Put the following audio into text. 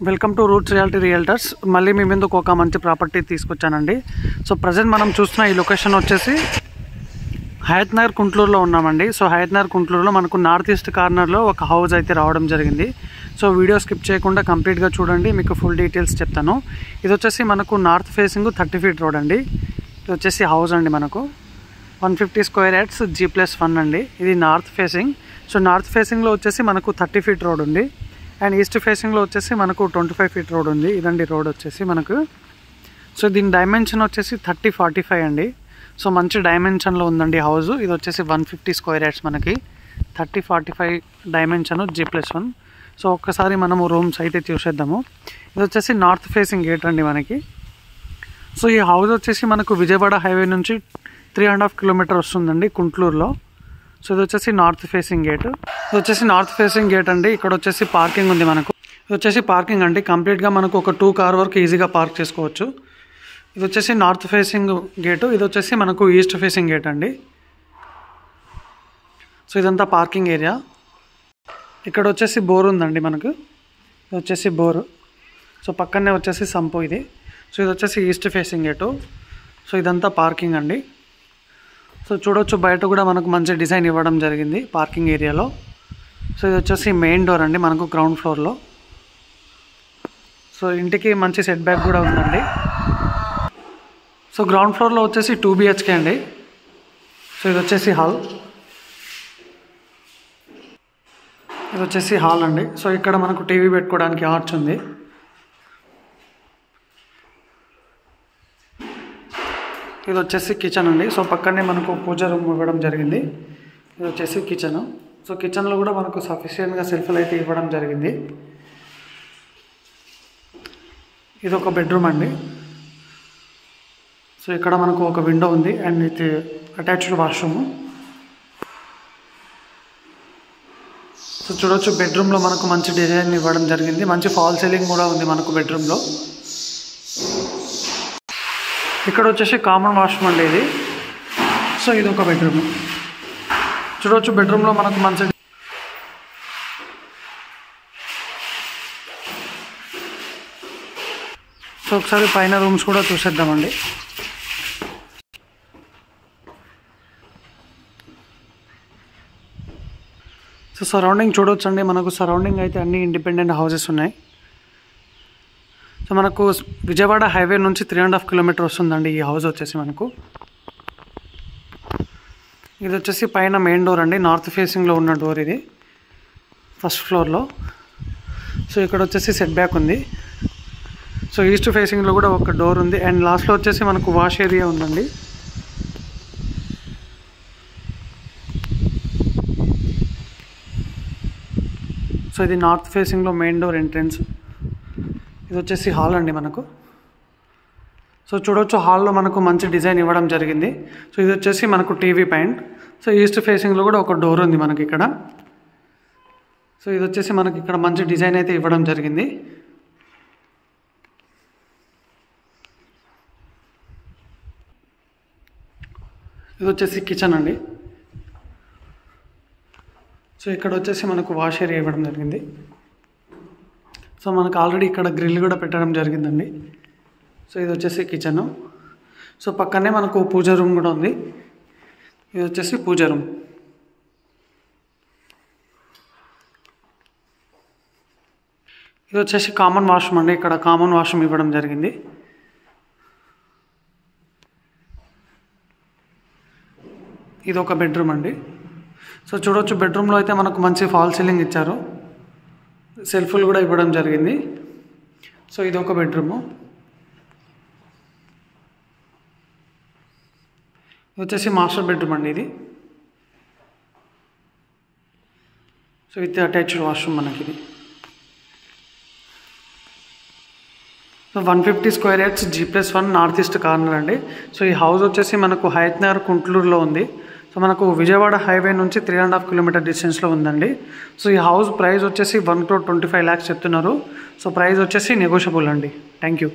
Welcome to roots reality realtors. మళ్ళీ మీ ముందుకు ఒక మంచి ప్రాపర్టీ తీసుకొచ్చానండి. సో ప్రజెంట్ మనం చూస్తున్న ఈ లొకేషన్ వచ్చేసి హయత్ నగర్ కుంట్లూరులో ఉన్నామండి. సో హయత్ నగర్ కుంట్లూరులో మనకు నార్త్ ఈస్ట్ కార్నర్లో ఒక హౌస్ అయితే రావడం జరిగింది. సో వీడియో స్కిప్ చేయకుండా కంప్లీట్గా చూడండి, మీకు ఫుల్ డీటెయిల్స్ చెప్తాను. ఇది వచ్చేసి మనకు నార్త్ ఫేసింగ్ 30 ఫీట్ రోడ్ అండి. ఇది వచ్చేసి హౌస్ అండి, మనకు 150 స్క్వేర్ యార్డ్స్ G+1 అండి. ఇది నార్త్ ఫేసింగ్. సో నార్త్ ఫేసింగ్లో వచ్చేసి మనకు 30 ఫీట్ రోడ్ ఉంది. అండ్ ఈస్ట్ ఫేసింగ్లో వచ్చేసి మనకు 25 ఫీట్ రోడ్ ఉంది. ఇదండి రోడ్ వచ్చేసి మనకు. సో దీని డైమెన్షన్ వచ్చేసి 30-45 అండి. సో మంచి డైమెన్షన్లో ఉందండి హౌస్. ఇది వచ్చేసి 150 స్క్వేర్ యార్డ్స్ మనకి 30-45 డైమెన్షన్ G+1. సో ఒక్కసారి మనము రూమ్స్ అయితే చూసేద్దాము. ఇది వచ్చేసి నార్త్ ఫేసింగ్ గేట్ అండి మనకి. సో ఈ హౌస్ వచ్చేసి మనకు విజయవాడ హైవే నుంచి 3.5 కిలోమీటర్ వస్తుందండి కుంట్లూరులో. సో ఇది వచ్చేసి నార్త్ ఫేసింగ్ గేట్. ఇది వచ్చేసి నార్త్ ఫేసింగ్ గేట్ అండి. ఇక్కడ వచ్చేసి పార్కింగ్ ఉంది మనకు. ఇది వచ్చేసి పార్కింగ్ అండి, కంప్లీట్గా మనకు ఒక 2 కార్ వరకు ఈజీగా పార్క్ చేసుకోవచ్చు. ఇది వచ్చేసి నార్త్ ఫేసింగ్ గేటు. ఇది వచ్చేసి మనకు ఈస్ట్ ఫేసింగ్ గేట్ అండి. సో ఇదంతా పార్కింగ్ ఏరియా. ఇక్కడ వచ్చేసి బోర్ ఉందండి మనకు. ఇది వచ్చేసి బోరు. సో పక్కనే వచ్చేసి సంపు ఇది. సో ఇది వచ్చేసి ఈస్ట్ ఫేసింగ్ గేటు. సో ఇదంతా పార్కింగ్ అండి. సో చూడొచ్చు, బయట కూడా మనకు మంచి డిజైన్ ఇవ్వడం జరిగింది పార్కింగ్ ఏరియాలో. సో ఇది వచ్చేసి మెయిన్ డోర్ అండి మనకు గ్రౌండ్ ఫ్లోర్లో. సో ఇంటికి మంచి సెట్ బ్యాక్ కూడా ఉందండి. సో గ్రౌండ్ ఫ్లోర్లో వచ్చేసి 2 BHK అండి. సో ఇది వచ్చేసి హాల్. ఇది వచ్చేసి హాల్ అండి. సో ఇక్కడ మనకు టీవీ పెట్టుకోవడానికి ఆర్చ్ ఉంది. ఇది వచ్చేసి కిచెన్ అండి. సో పక్కనే మనకు పూజ రూమ్ ఇవ్వడం జరిగింది. ఇది వచ్చేసి కిచెన్. సో కిచెన్లో కూడా మనకు సఫిషియెంట్గా సెల్ఫ్లు అయితే ఇవ్వడం జరిగింది. ఇది ఒక బెడ్రూమ్ అండి. సో ఇక్కడ మనకు ఒక విండో ఉంది and with attached washroom. So చూడొచ్చు, బెడ్రూమ్లో మనకు మంచి డిజైన్ ఇవ్వడం జరిగింది. మంచి ఫాల్ సీలింగ్ కూడా ఉంది మనకు బెడ్రూమ్లో. ఇక్కడ వచ్చేసి కామన్ వాష్రూమ్ అండి ఇది. సో ఇది ఒక బెడ్రూమ్. చూడవచ్చు, బెడ్రూమ్లో మనకు మంచి సో ఒకసారి పైన రూమ్స్ కూడా చూసేద్దామండి. సో సరౌండింగ్ చూడవచ్చు అండి, మనకు సరౌండింగ్ అయితే అన్ని ఇండిపెండెంట్ హౌసెస్ ఉన్నాయి. సో మనకు విజయవాడ హైవే నుంచి 3.5 కిలోమీటర్ వస్తుందండి ఈ హౌస్ వచ్చేసి మనకు. ఇది వచ్చేసి పైన మెయిన్ డోర్ అండి, నార్త్ ఫేసింగ్లో ఉన్న డోర్ ఇది, ఫస్ట్ ఫ్లోర్లో. సో ఇక్కడ వచ్చేసి సెట్ బ్యాక్ ఉంది. సో ఈస్ట్ ఫేసింగ్లో కూడా ఒక డోర్ ఉంది. అండ్ లాస్ట్లో వచ్చేసి మనకు వాష్ ఏరియా ఉందండి. సో ఇది నార్త్ ఫేసింగ్లో మెయిన్ డోర్ ఎంట్రన్స్. ఇది వచ్చేసి హాల్ అండి మనకు. సో చూడవచ్చు, హాల్లో మనకు మంచి డిజైన్ ఇవ్వడం జరిగింది. సో ఇది వచ్చేసి మనకు టీవీ పాయింట్. సో ఈస్ట్ ఫేసింగ్లో కూడా ఒక డోర్ ఉంది మనకి ఇక్కడ. సో ఇది వచ్చేసి మనకి ఇక్కడ మంచి డిజైన్ అయితే ఇవ్వడం జరిగింది. ఇది వచ్చేసి కిచెన్ అండి. సో ఇక్కడ వచ్చేసి మనకు వాష్ ఏరియా ఇవ్వడం జరిగింది. సో మనకు ఆల్రెడీ ఇక్కడ గ్రిల్ కూడా పెట్టడం జరిగిందండి. సో ఇది వచ్చేసి కిచెన్. సో పక్కనే మనకు పూజ రూమ్ కూడా ఉంది. ఇది వచ్చేసి పూజ రూమ్. ఇది వచ్చేసి కామన్ వాష్రూమ్ అండి. ఇక్కడ కామన్ వాష్రూమ్ ఇవ్వడం జరిగింది. ఇది ఒక బెడ్రూమ్ అండి. సో చూడవచ్చు, బెడ్రూమ్లో అయితే మనకు మంచి ఫాల్ సీలింగ్ ఇచ్చారు. సెల్ఫ్లు కూడా ఇవ్వడం జరిగింది. సో ఇది ఒక బెడ్రూము. ఇది వచ్చేసి మాస్టర్ బెడ్రూమ్ అండి ఇది. సో విత్ అటాచ్డ్ వాష్రూమ్ మనకి ఇది. So 150 square yards G+1 north east corner అండి. సో ఈ హౌస్ వచ్చేసి మనకు హయత్ నగర్ కుంట్లూరులో ఉంది. సో మనకు విజయవాడ హైవే నుంచి 3.5 కిలోమీటర్ డిస్టెన్స్లో ఉందండి. సో ఈ హౌస్ ప్రైస్ వచ్చేసి 1,25,00,000 చెప్తున్నారు. సో ప్రైస్ వచ్చేసి నెగోషియబుల్ అండి. Thank you.